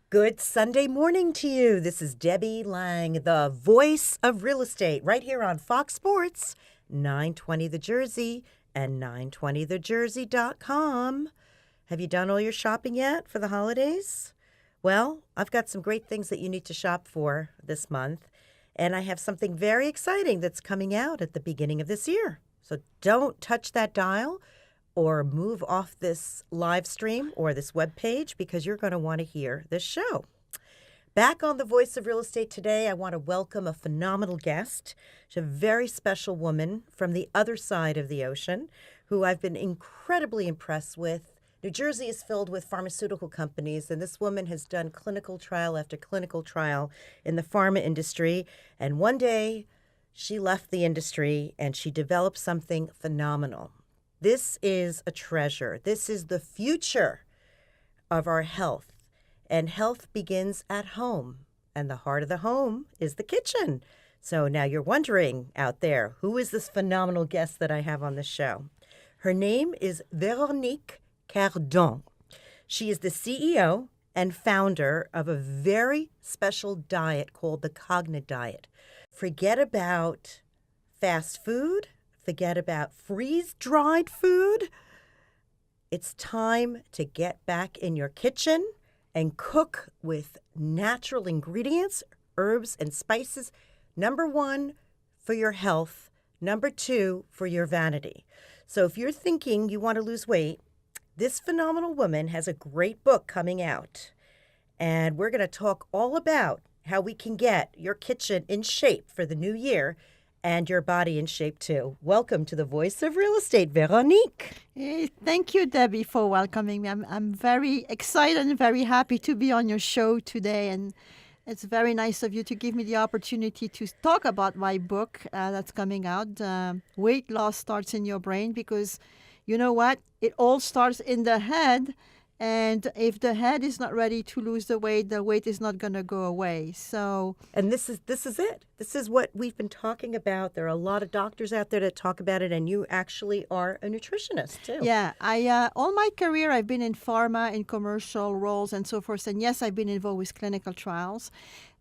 Good Sunday morning to you. This is Debbie Lang, the voice of real estate, right here on Fox Sports, 920 The Jersey and 920thejersey.com. Have you done all your shopping yet for the holidays? Well, I've got some great things that you need to shop for this month, and I have something very exciting that's coming out at the beginning of this year. So don't touch that dial or move off this live stream or this web page because you're going to want to hear this show. Back on the Voice of Real Estate today, I want to welcome a phenomenal guest. She's a very special woman from the other side of the ocean who I've been incredibly impressed with. New Jersey is filled with pharmaceutical companies, and this woman has done clinical trial after clinical trial in the pharma industry. And one day, she left the industry and she developed something phenomenal. This is a treasure. This is the future of our health. And health begins at home. And the heart of the home is the kitchen. So now you're wondering out there, who is this phenomenal guest that I have on the show? Her name is Veronique. She is the CEO and founder of a very special diet called the CogniDiet. Forget about fast food. Forget about freeze-dried food. It's time to get back in your kitchen and cook with natural ingredients, herbs, and spices. Number one, for your health. Number two, for your vanity. So if you're thinking you want to lose weight, this phenomenal woman has a great book coming out. And we're going to talk all about how we can get your kitchen in shape for the new year and your body in shape too. Welcome to the Voice of Real Estate, Veronique. Hey, thank you, Debbie, for welcoming me. I'm very excited and very happy to be on your show today. And it's very nice of you to give me the opportunity to talk about my book that's coming out. Weight Loss Starts in Your Brain, because you know what? It all starts in the head. And if the head is not ready to lose the weight is not going to go away. And this is it. This is what we've been talking about. There are a lot of doctors out there that talk about it, and you actually are a nutritionist too. Yeah, I all my career I've been in pharma, in commercial roles, and so forth. And yes, I've been involved with clinical trials.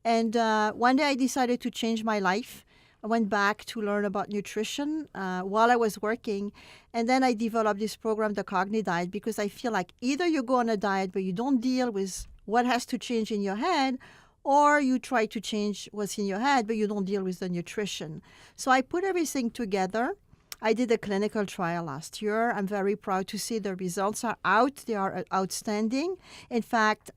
And one day I decided to change my life. I went back to learn about nutrition while I was working. And then I developed this program, the CogniDiet, because I feel like either you go on a diet but you don't deal with what has to change in your head, or you try to change what's in your head but you don't deal with the nutrition. So I put everything together. I did a clinical trial last year. I'm very proud to see the results are out. They are outstanding. In fact,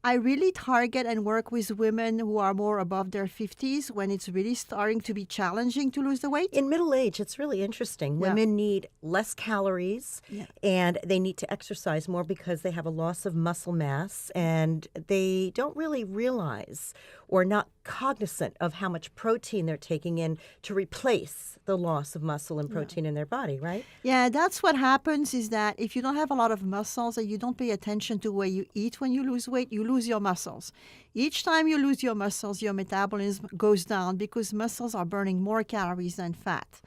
I really target and work with women who are more above their 50s when it's really starting to be challenging to lose the weight. In middle age, it's really interesting. Yeah. Women need less calories and they need to exercise more because they have a loss of muscle mass, and they don't really realize or not cognizant of how much protein they're taking in to replace the loss of muscle and protein in their body, right? Yeah, that's what happens is that if you don't have a lot of muscles and you don't pay attention to what you eat when you lose weight, you lose your muscles. Each time you lose your muscles, your metabolism goes down because muscles are burning more calories than fat.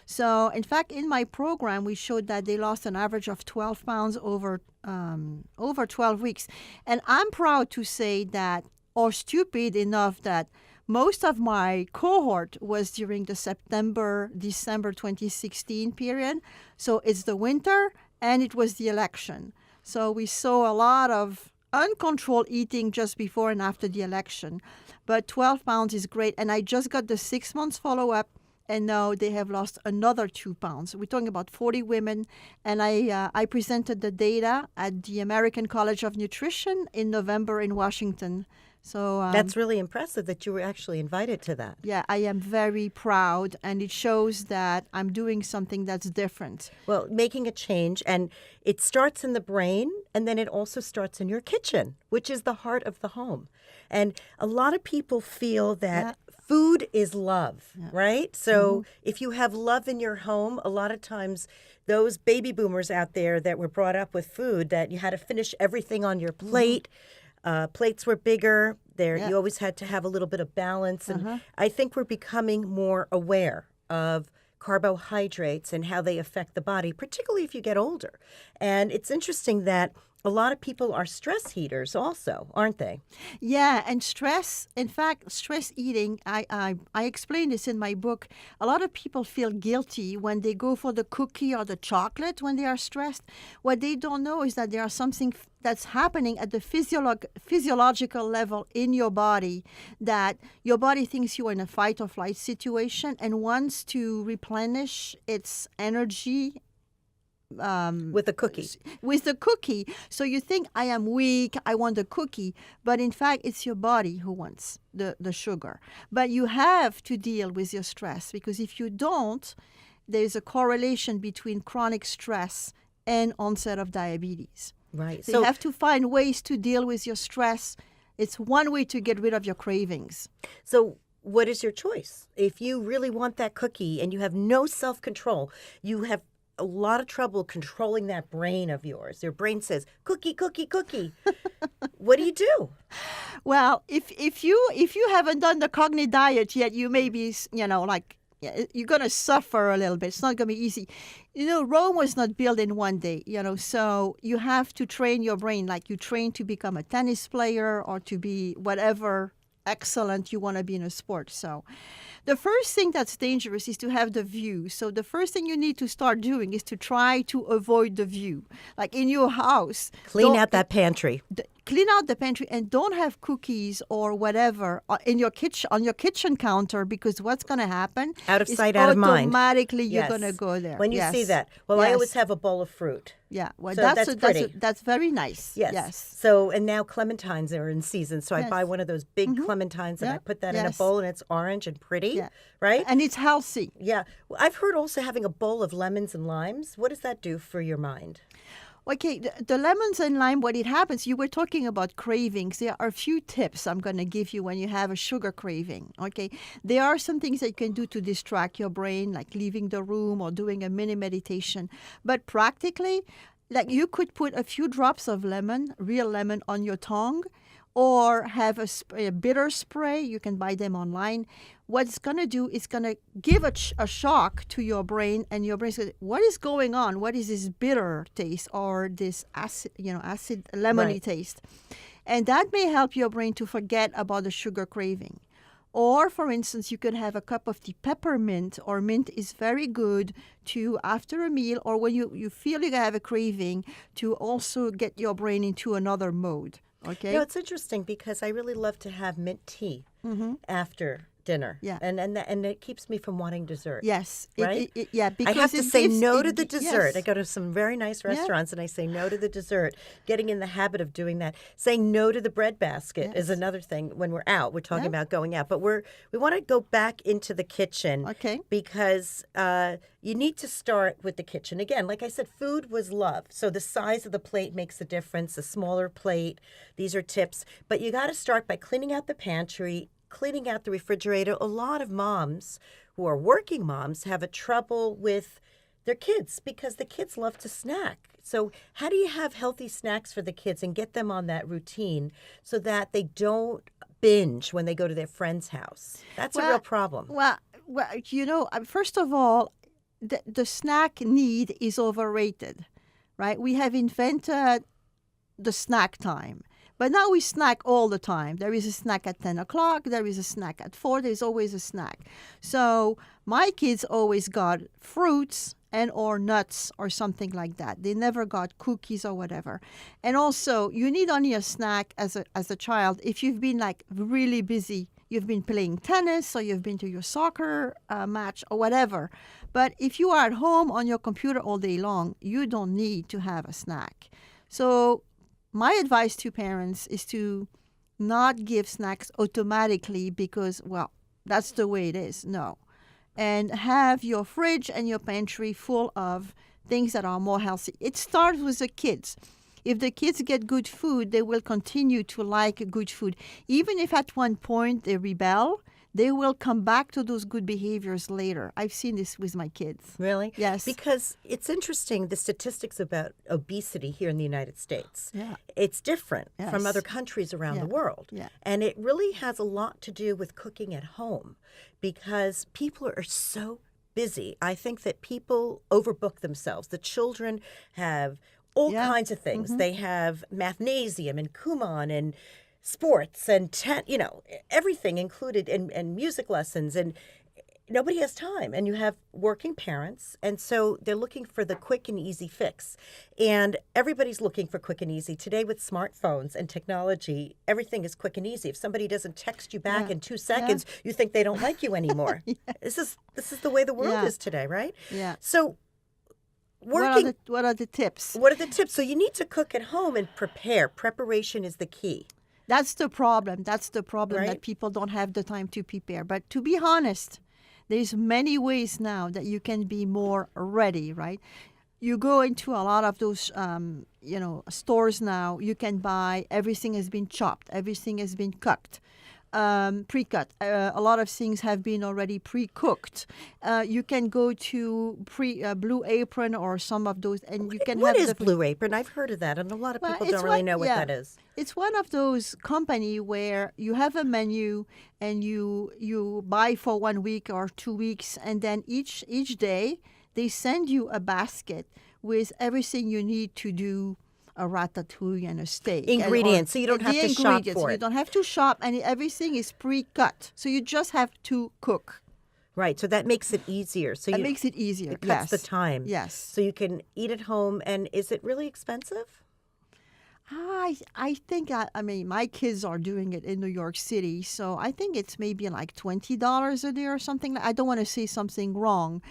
So, in fact, in my program, we showed that they lost an average of 12 pounds over 12 weeks. And I'm proud to say that, or stupid enough that most of my cohort was during the September-December 2016 period. So it's the winter and it was the election. So we saw a lot of uncontrolled eating just before and after the election. But 12 pounds is great. And I just got the 6 months follow-up, and now they have lost another 2 pounds. We're talking about 40 women. And I presented the data at the American College of Nutrition in November in Washington. So that's really impressive that you were actually invited to that. Yeah, I am very proud, and it shows that I'm doing something that's different. Well, making a change, and it starts in the brain, and then it also starts in your kitchen, which is the heart of the home. And a lot of people feel that food is love, right? So if you have love in your home, a lot of times those baby boomers out there that were brought up with food, that you had to finish everything on your plate. Plates were bigger. You always had to have a little bit of balance. And I think we're becoming more aware of carbohydrates and how they affect the body, particularly if you get older. And it's interesting that a lot of people are stress eaters also, aren't they? Yeah, and stress, in fact, stress eating, I explain this in my book. A lot of people feel guilty when they go for the cookie or the chocolate when they are stressed. What they don't know is that there are something that's happening at the physiological level in your body, that your body thinks you're in a fight or flight situation and wants to replenish its energy With a cookie. with the cookie. So you think, I am weak, I want a cookie, but in fact it's your body who wants the sugar. But you have to deal with your stress, because if you don't, there's a correlation between chronic stress and onset of diabetes. Right. So you have to find ways to deal with your stress. It's one way to get rid of your cravings. So what is your choice? If you really want that cookie and you have no self-control, you have a lot of trouble controlling that brain of yours. Your brain says, cookie, cookie, cookie. What do you do? Well, if you haven't done the CogniDiet yet, you may be, you're going to suffer a little bit. It's not going to be easy. Rome was not built in one day, so you have to train your brain like you train to become a tennis player or to be whatever excellent you want to be in a sport. So the first thing that's dangerous is to have the view. So the first thing you need to start doing is to try to avoid the view. Like in your house. Clean out that pantry. Clean out the pantry and don't have cookies or whatever in your kitchen, on your kitchen counter, because what's going to happen? Out of sight, out of mind. Automatically you're Yes. going to go there. When you Yes. see that. Well, I Yes. always have a bowl of fruit. Yeah, well, So that's pretty. that's very nice. Yes. So, and now clementines are in season. So I Yes. buy one of those big clementines and I Yeah. put that in a Yes. bowl and it's orange and pretty, Yeah. right? And it's healthy. Yeah. Well, I've heard also having a bowl of lemons and limes. What does that do for your mind? Okay, the lemons and lime, what it happens, you were talking about cravings. There are a few tips I'm going to give you when you have a sugar craving, okay? There are some things that you can do to distract your brain, like leaving the room or doing a mini meditation. But practically, like you could put a few drops of lemon, real lemon, on your tongue, or have a bitter spray. You can buy them online. What it's going to do is going to give a shock to your brain, and your brain says, what is going on? What is this bitter taste or this acid lemony Right. taste? And that may help your brain to forget about the sugar craving. Or, for instance, you could have a cup of tea. Peppermint or mint is very good to, after a meal or when you feel you have a craving, to also get your brain into another mode. Okay? It's interesting because I really love to have mint tea after dinner. Yeah. And it keeps me from wanting dessert. Yes. Right? Because I have to it say gives- no it to the gi- dessert. yes. I go to some very nice restaurants and I say no to the dessert. Getting in the habit of doing that. Saying no to the bread basket is Yes. another thing when we're out. We're talking Yeah. about going out. But we want to go back into the kitchen. Okay. Because you need to start with the kitchen. Again, like I said, food was love. So the size of the plate makes a difference. A smaller plate, these are tips. But you got to start by cleaning out the pantry, cleaning out the refrigerator. A lot of moms who are working moms have a trouble with their kids because the kids love to snack. So how do you have healthy snacks for the kids and get them on that routine so that they don't binge when they go to their friend's house? That's a real problem. Well, first of all, the snack need is overrated, right? We have invented the snack time. But now we snack all the time. There is a snack at 10 o'clock. There is a snack at 4. There's always a snack. So my kids always got fruits and or nuts or something like that. They never got cookies or whatever. And also, you need only a snack as a child if you've been like really busy. You've been playing tennis or you've been to your soccer match or whatever. But if you are at home on your computer all day long, you don't need to have a snack. So my advice to parents is to not give snacks automatically because, well, that's the way it is. No. And have your fridge and your pantry full of things that are more healthy. It starts with the kids. If the kids get good food, they will continue to like good food. Even if at one point they rebel, they will come back to those good behaviors later. I've seen this with my kids. Really? Yes. Because it's interesting, the statistics about obesity here in the United States. Yeah. It's different from Yes. other countries around Yeah. the world. Yeah. And it really has a lot to do with cooking at home because people are so busy. I think that people overbook themselves. The children have all Yeah. kinds of things. They have mathnasium and kumon and sports and everything included, and music lessons, and nobody has time. And you have working parents, and so they're looking for the quick and easy fix. And everybody's looking for quick and easy today with smartphones and technology. Everything is quick and easy. If somebody doesn't text you back in 2 seconds, you think they don't like you anymore. This is the way the world is today, right? Yeah. So What are the tips? what are the tips? So you need to cook at home and prepare. Preparation is the key. That's the problem. That's the problem, Right. that people don't have the time to prepare. But to be honest, there's many ways now that you can be more ready, right? You go into a lot of those, stores now. You can buy, everything has been chopped, everything has been cooked, pre-cut. A lot of things have been already pre-cooked. You can go to Blue Apron or some of those, and you can What have is the Blue Apron? I've heard of that, and a lot of Well, people it's don't really one- know what yeah. that is. It's one of those company where you have a menu and you buy for 1 week or 2 weeks, and then each day they send you a basket with everything you need to do a ratatouille and a steak. Ingredients, so you don't have to shop ingredients. for You it. don't have to shop, and everything is pre-cut. So you just have to cook. Right, so that makes it easier. So It you, makes it easier. it cuts the Yes. time. Yes. So you can eat at home, and is it really expensive? I think I mean my kids are doing it in New York City, so I think it's maybe like $20 a day or something. I don't want to say something wrong,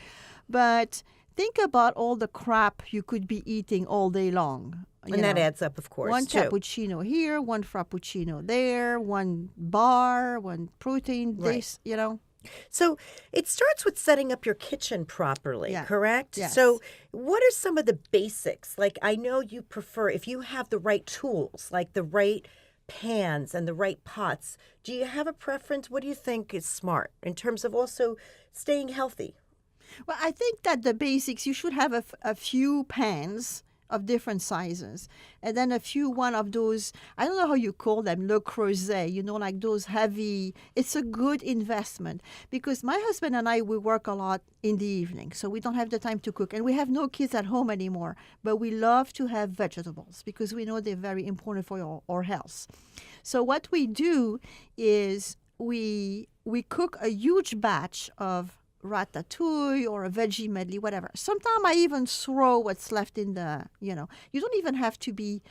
but think about all the crap you could be eating all day long. And that adds up, of course, One too. cappuccino here, one frappuccino there, one bar, one protein. Right. This, So it starts with setting up your kitchen properly, Yeah. correct? Yes. So what are some of the basics? Like, I know you prefer, if you have the right tools, like the right pans and the right pots, do you have a preference? What do you think is smart in terms of also staying healthy? Well, I think that the basics, you should have a few pans of different sizes, and then one of those, I don't know how you call them, Le Creuset, like those heavy. It's a good investment because my husband and I, we work a lot in the evening, so we don't have the time to cook, and we have no kids at home anymore, but we love to have vegetables because we know they're very important for our health. So what we do is we cook a huge batch of ratatouille or a veggie medley, whatever. Sometimes I even throw what's left in the, you don't even have to be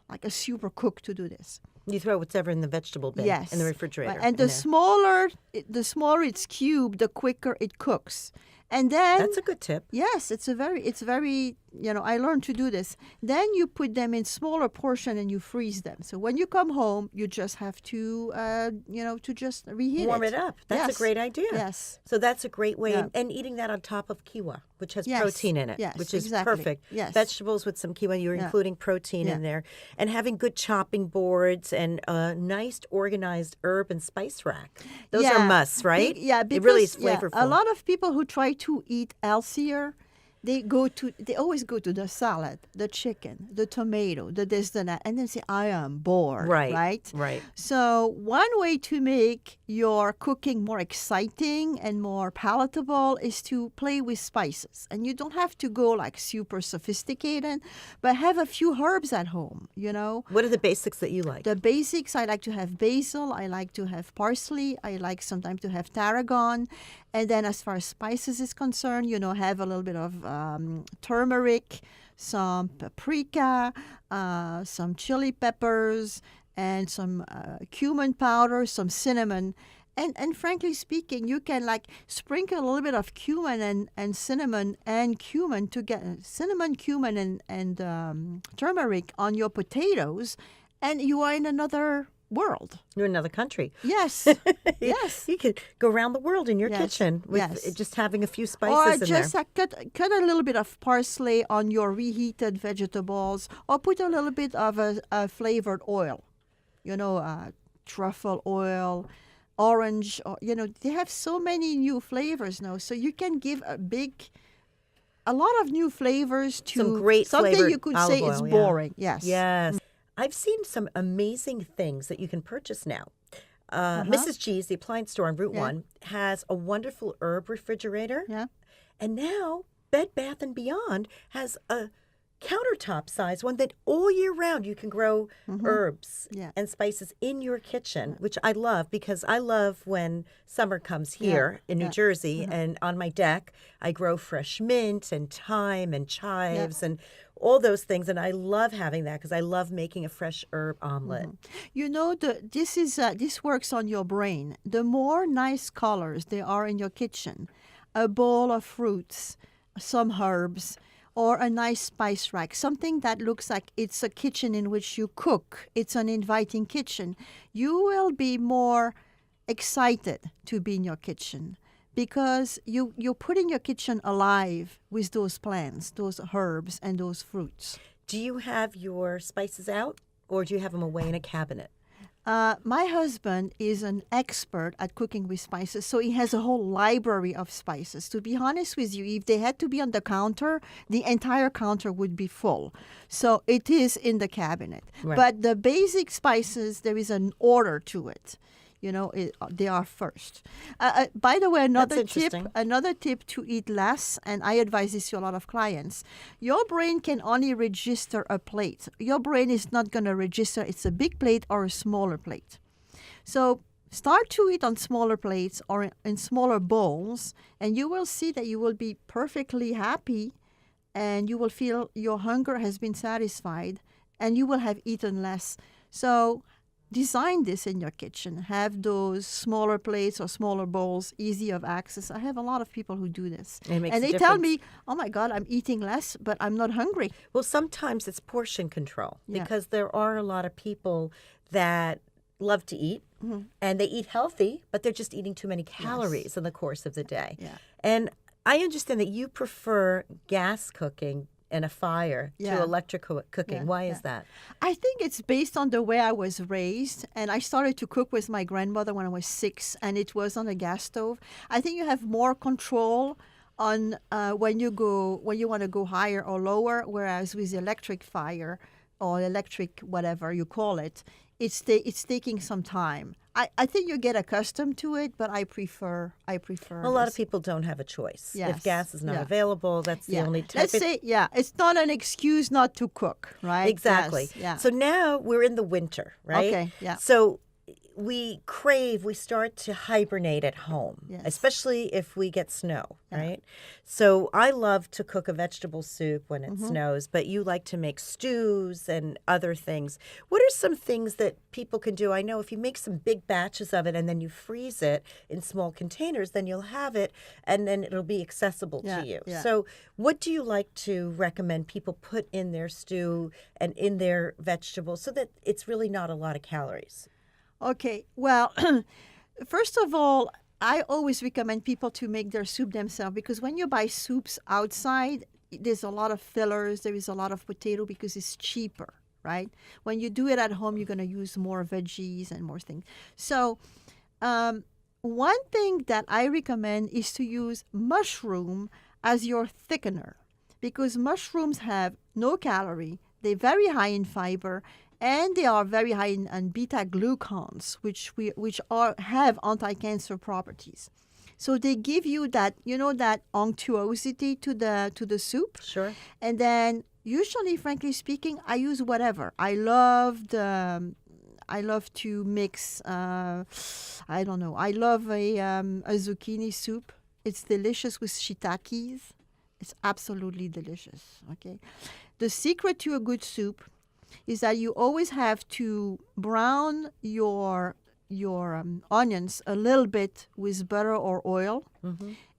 like a super cook to do this. You throw whatever in the vegetable bin Yes. in the refrigerator. Right. And the smaller it's cubed, the quicker it cooks. And then That's a good tip. yes, it's very, I learned to do this. Then you put them in smaller portion and you freeze them. So when you come home, you just have to, to just reheat Warm it up. That's Yes. a great idea. Yes. So that's a great way. Yeah. And eating that on top of quinoa, which has Yes. protein in it, Yes, which is exactly. perfect. Yes. Vegetables with some quinoa, you're Yeah. including protein in there. And having good chopping boards and a nice organized herb and spice rack. Those are musts, right? It really is flavorful. A lot of people who try to eat healthier, they always go to the salad, the chicken, the tomato, the this, the that, and then say, I am bored. Right. Right. So one way to make your cooking more exciting and more palatable is to play with spices. And you don't have to go like super sophisticated, but have a few herbs at home, What are the basics that you like? The basics, I like to have basil, I like to have parsley, I like sometimes to have tarragon. And then as far as spices is concerned, have a little bit of turmeric, some paprika, some chili peppers, and some cumin powder, some cinnamon. And frankly speaking, you can like sprinkle a little bit of cumin and cinnamon and cumin to get cinnamon, cumin, and turmeric on your potatoes, and you are in another world. You're in another country. Yes. Yes. You could go around the world in your Yes. kitchen with Yes. just having a few Or spices in just there. cut a little bit of parsley on your reheated vegetables, or put a little bit of a flavored oil, truffle oil, orange, or, they have so many new flavors now. So you can give a lot of new flavors to Some great something flavored you could olive say oil, is yeah. boring. Yes. Yes. I've seen some amazing things that you can purchase now. Mrs. G's, the appliance store on Route 1, has a wonderful herb refrigerator. Yeah. And now Bed Bath & Beyond has a countertop size one that all year round you can grow herbs Yeah. and spices in your kitchen, which I love because I love when summer comes here in New Jersey and on my deck I grow fresh mint and thyme and chives and all those things, and I love having that because I love making a fresh herb omelet. You know, this works on your brain. The more nice colors there are in your kitchen, a bowl of fruits, some herbs, or a nice spice rack, something that looks like it's a kitchen in which you cook. It's an inviting kitchen. You will be more excited to be in your kitchen because you're putting your kitchen alive with those plants, those herbs, and those fruits. Do you have your spices out or do you have them away in a cabinet? My husband is an expert at cooking with spices, so he has a whole library of spices. To be honest with you, if they had to be on the counter, the entire counter would be full. So it is in the cabinet. Right. But the basic spices, there is an order to it. You know, they are first. By the way, another tip to eat less, and I advise this to a lot of clients. Your brain can only register a plate. Your brain is not going to register it's a big plate or a smaller plate. So start to eat on smaller plates or in smaller bowls, and you will see that you will be perfectly happy, and you will feel your hunger has been satisfied, and you will have eaten less. So design this in your kitchen. Have those smaller plates or smaller bowls, easy of access. I have a lot of people who do this. It makes and a they tell difference. me, oh my God, I'm eating less, but I'm not hungry. Well, sometimes it's portion control Yeah. because there are a lot of people that love to eat and they eat healthy, but they're just eating too many calories in the course of the day. Yeah. And I understand that you prefer gas cooking and a fire Yeah. to electric cooking. Yeah, Why yeah. is that? I think it's based on the way I was raised, and I started to cook with my grandmother when I was 6, and it was on a gas stove. I think you have more control on when you want to go higher or lower, whereas with electric fire or electric whatever you call it, it's taking some time. I think you get accustomed to it, but I prefer. A lot of people don't have a choice. Yes. If gas is not Yeah. available, that's the only type. Let's say, it's not an excuse not to cook, right? Exactly. Yes, yeah. So now we're in the winter, right? Okay, yeah. So we start to hibernate at home, Yes. especially if we get snow, right? So I love to cook a vegetable soup when it snows, but you like to make stews and other things. What are some things that people can do? I know if you make some big batches of it and then you freeze it in small containers, then you'll have it and then it'll be accessible Yeah, to you. yeah. So what do you like to recommend people put in their stew and in their vegetables so that it's really not a lot of calories? Okay, well, first of all, I always recommend people to make their soup themselves because when you buy soups outside, there's a lot of fillers, there is a lot of potato because it's cheaper, right? When you do it at home, you're going to use more veggies and more things. So, one thing that I recommend is to use mushroom as your thickener because mushrooms have no calorie, they're very high in fiber, and they are very high in beta glucans, which have anti-cancer properties. So they give you that that unctuosity to the soup. Sure. And then usually, frankly speaking, I use whatever. I love to mix. I don't know. I love a zucchini soup. It's delicious with shiitakes. It's absolutely delicious. Okay. The secret to a good soup is that you always have to brown your onions a little bit with butter or oil,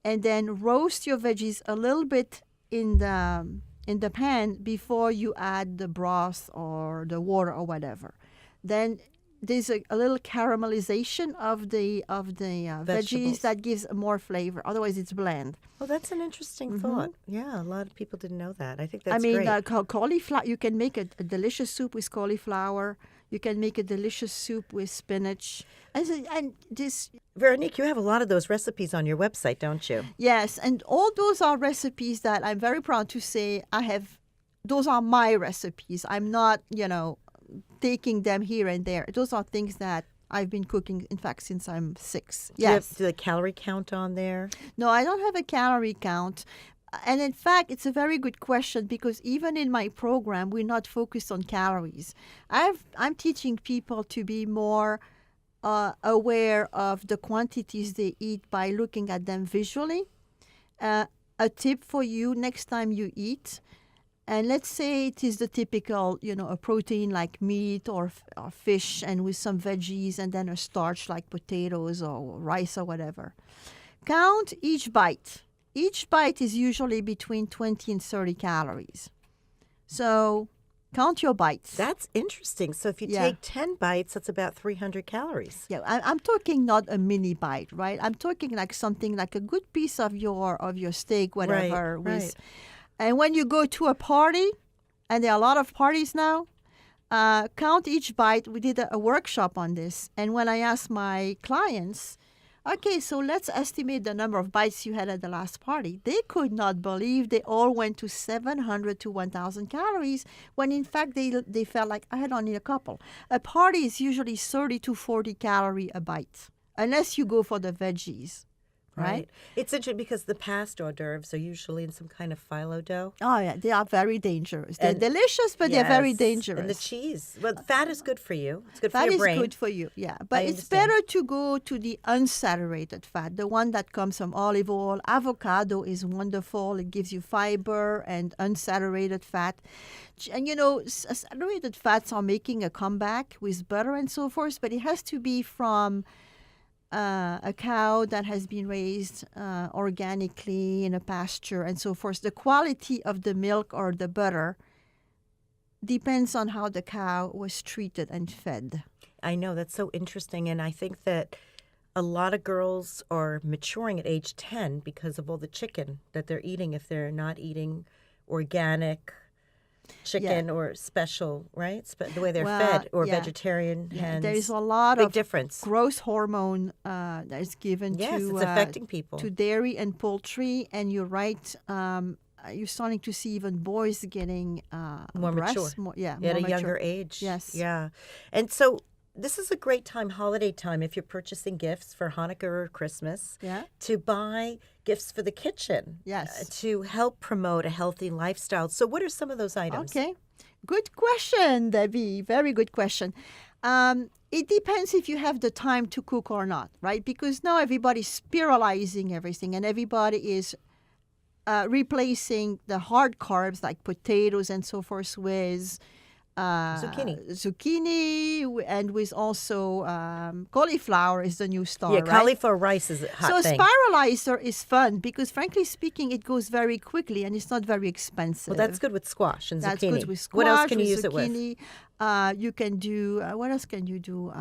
and then roast your veggies a little bit in the pan before you add the broth or the water or whatever. Then there's a little caramelization of the veggies Vegetables. that gives more flavor. Otherwise, it's bland. Well, that's an interesting thought. Yeah, a lot of people didn't know that. I think that's I mean, great. cauliflower. You can make a delicious soup with cauliflower. You can make a delicious soup with spinach. And this, Veronique, you have a lot of those recipes on your website, don't you? yes, and all those are recipes that I'm very proud to say I have. Those are my recipes. I'm not, taking them here and there. Those are things that I've been cooking, in fact, since I'm 6. Do you have Yes. the calorie count on there? No, I don't have a calorie count. And in fact, it's a very good question because even in my program, we're not focused on calories. I'm teaching people to be more aware of the quantities they eat by looking at them visually. A tip for you next time you eat, and let's say it is the typical, a protein like meat or fish and with some veggies and then a starch like potatoes or rice or whatever. Count each bite. Each bite is usually between 20 and 30 calories. So count your bites. That's interesting. So if you Yeah. take 10 bites, that's about 300 calories. Yeah, I'm talking not a mini bite, right? I'm talking like something like a good piece of your steak, whatever. Right. And when you go to a party, and there are a lot of parties now, count each bite. We did a workshop on this. And when I asked my clients, okay, so let's estimate the number of bites you had at the last party, they could not believe they all went to 700 to 1,000 calories when in fact they felt like I had only a couple. A party is usually 30 to 40 calorie a bite, unless you go for the veggies. Right? It's interesting because the past hors d'oeuvres are usually in some kind of phyllo dough. Oh, yeah, they are very dangerous. They're And- delicious, but they're very Yes, dangerous. And the cheese. Well, fat is good for you. It's good for Fat your is brain. good for you, yeah. But it's understand. better to go to the unsaturated fat, the one that comes from olive oil. Avocado is wonderful. It gives you fiber and unsaturated fat. And, saturated fats are making a comeback with butter and so forth, but it has to be from a cow that has been raised organically in a pasture and so forth. The quality of the milk or the butter depends on how the cow was treated and fed. I know, that's so interesting. And I think that a lot of girls are maturing at age 10 because of all the chicken that they're eating if they're not eating organic chicken or special, right? The way they're fed, or vegetarian hens. There is a lot Big of difference. growth hormone that is given Yes, to it's affecting people. to dairy and poultry, and you're right. You're starting to see even boys getting More breasts, mature. more At more a mature. younger age. Yes. Yeah. And so this is a great time, holiday time, if you're purchasing gifts for Hanukkah or Christmas, Yeah. to buy gifts for the kitchen. Yes. To help promote a healthy lifestyle. So what are some of those items? Okay. Good question, Debbie. Very good question. It depends if you have the time to cook or not, right? Because now everybody's spiralizing everything and everybody is replacing the hard carbs like potatoes and so forth with zucchini, and with also cauliflower is the new star. Yeah, right? cauliflower rice is a hot So a thing. spiralizer is fun because, frankly speaking, it goes very quickly and it's not very expensive. Well, that's good with squash and That's zucchini. good with squash. What else can you with use it with? zucchini. You can do, what else can you do?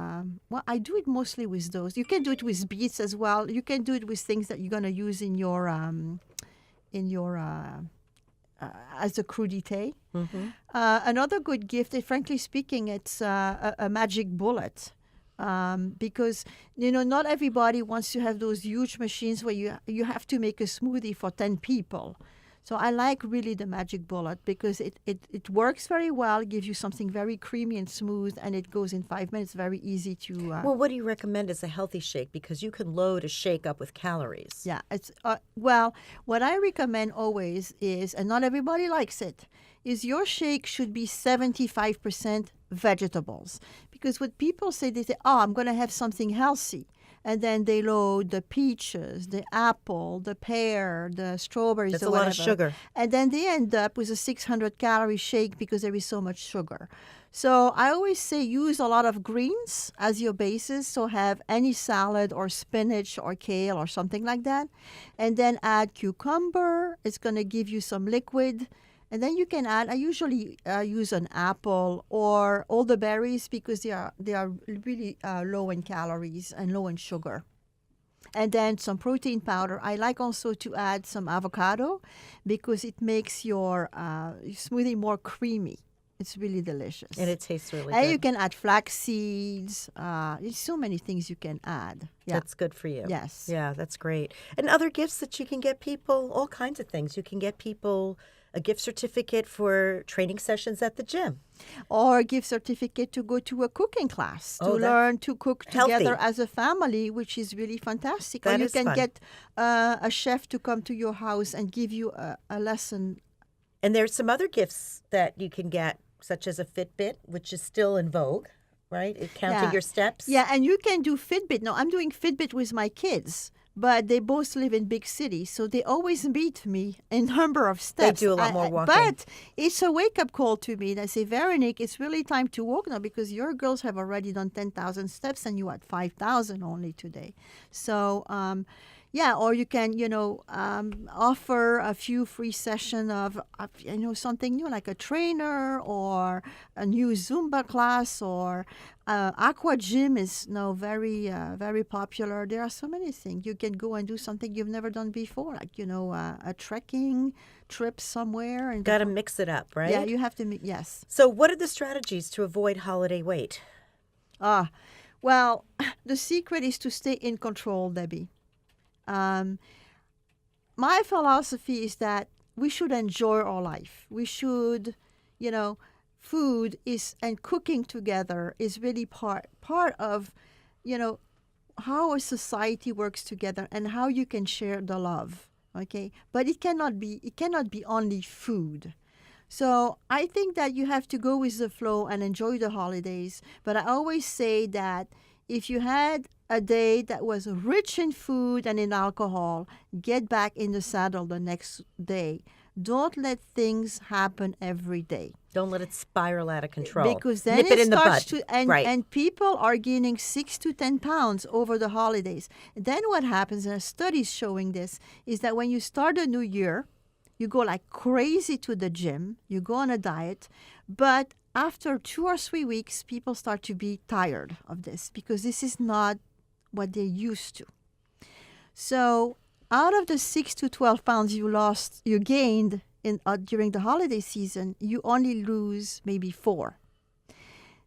Well, I do it mostly with those. You can do it with beets as well. You can do it with things that you're going to use in your as a crudité. Mm-hmm. Another good gift, frankly speaking, it's a magic bullet. Because not everybody wants to have those huge machines where you have to make a smoothie for 10 people. So I like really the magic bullet because it works very well, gives you something very creamy and smooth, and it goes in 5 minutes. Very easy to. Well, what do you recommend as a healthy shake? Because you can load a shake up with calories. Yeah, it's well, what I recommend always is, and not everybody likes it, is your shake should be 75% vegetables. Because what people say, they say, oh, I'm going to have something healthy. And then they load the peaches, the apple, the pear, the strawberries, That's or a lot of whatever. sugar. And then they end up with a 600-calorie shake because there is so much sugar. So I always say use a lot of greens as your basis. So have any salad or spinach or kale or something like that. And then add cucumber. It's going to give you some liquid. And then you can add, I usually use an apple or all the berries because they are really low in calories and low in sugar. And then some protein powder. I like also to add some avocado because it makes your smoothie more creamy. It's really delicious. And it tastes really And good. you can add flax seeds. There's so many things you can add. Yeah. That's good for you. Yes. Yeah, that's great. And other gifts that you can get people, all kinds of things. You can get people a gift certificate for training sessions at the gym. Or a gift certificate to go to a cooking class to Oh, that's learn to cook healthy. together as a family, which is really fantastic. Or That you is can fun. get a chef to come to your house and give you a lesson. And there's some other gifts that you can get, such as a Fitbit, which is still in vogue, right? Counting Yeah. your steps. Yeah, and you can do Fitbit. Now, I'm doing Fitbit with my kids, but they both live in big cities, so they always beat me in number of steps. They do a lot more walking. But it's a wake-up call to me. And I say, Veronique, it's really time to walk now because your girls have already done 10,000 steps and you had 5,000 only today. So, yeah, or you can, offer a few free session of something new like a trainer or a new Zumba class or aqua gym is now very, very popular. There are so many things. You can go and do something you've never done before, like, a trekking trip somewhere. And Got to mix it up, right? Yeah, you have to, yes. So what are the strategies to avoid holiday weight? Well, the secret is to stay in control, Debbie. My philosophy is that we should enjoy our life. We should, food is and cooking together is really part of, how a society works together and how you can share the love. Okay, but it cannot be only food. So I think that you have to go with the flow and enjoy the holidays. But I always say that if you had a day that was rich in food and in alcohol, get back in the saddle the next day. Don't let things happen every day. Don't let it spiral out of control. Because then Nip it in the bud. Right. And people are gaining 6 to 10 pounds over the holidays. Then what happens, and a study's showing this, is that when you start a new year, you go like crazy to the gym, you go on a diet, but after 2 or 3 weeks, people start to be tired of this because this is not what they're used to. So out of the 6 to 12 pounds you gained during the holiday season, you only lose maybe 4.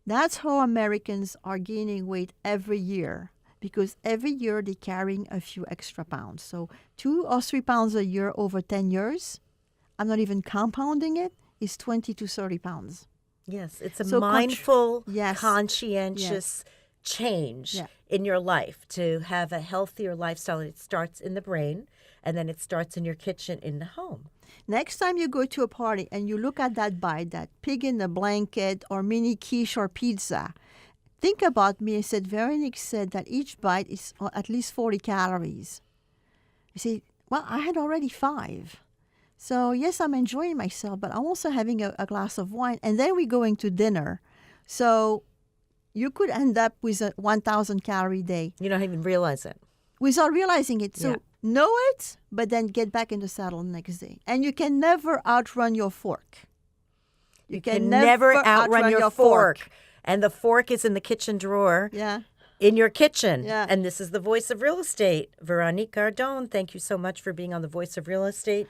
That's how Americans are gaining weight every year, because every year they're carrying a few extra pounds. So 2 or 3 pounds a year over 10 years, I'm not even compounding it, is 20 to 30 pounds. Yes, it's a So mindful, Yes. conscientious change in your life to have a healthier lifestyle. It starts in the brain, and then it starts in your kitchen, in the home. Next time you go to a party and you look at that bite, that pig in the blanket or mini quiche or pizza, think about me. I said, Veronique said that each bite is at least 40 calories. I say, well, I had already 5. So yes, I'm enjoying myself, but I'm also having a glass of wine. And then we're going to dinner. So you could end up with a 1,000 calorie day. You don't even realize it. Without realizing it. So Yeah. know it, but then get back in the saddle the next day. And you can never outrun your fork. You can never outrun your fork. And the fork is in the kitchen drawer. Yeah. In your kitchen. Yeah. And this is the Voice of Real Estate. Veronique Gardone, thank you so much for being on the Voice of Real Estate,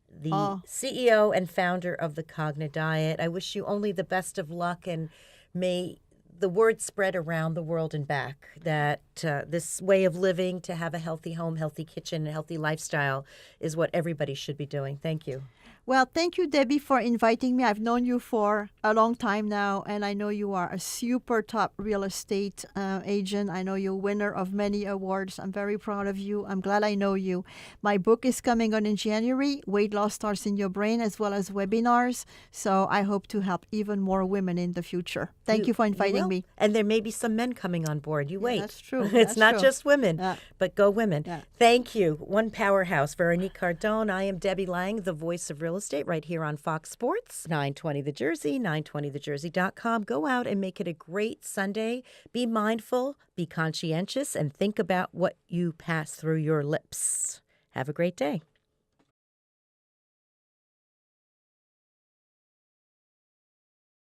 the CEO and founder of the CogniDiet. I wish you only the best of luck, and may the word spread around the world and back that this way of living, to have a healthy home, healthy kitchen, and healthy lifestyle is what everybody should be doing. Thank you. Well, thank you, Debbie, for inviting me. I've known you for a long time now, and I know you are a super top real estate agent. I know you're winner of many awards. I'm very proud of you. I'm glad I know you. My book is coming on in January, Weight Loss Starts in Your Brain, as well as webinars. So I hope to help even more women in the future. Thank you for inviting will. me. And there may be some men coming on board. You wait. That's true. It's That's not true. just women, Yeah. but go women. Yeah. Thank you. One powerhouse, Veronique Cardone. I am Debbie Lang, the Voice of Real Estate, right here on Fox Sports, 920 The Jersey, 920thejersey.com. Go out and make it a great Sunday. Be mindful, be conscientious, and think about what you pass through your lips. Have a great day.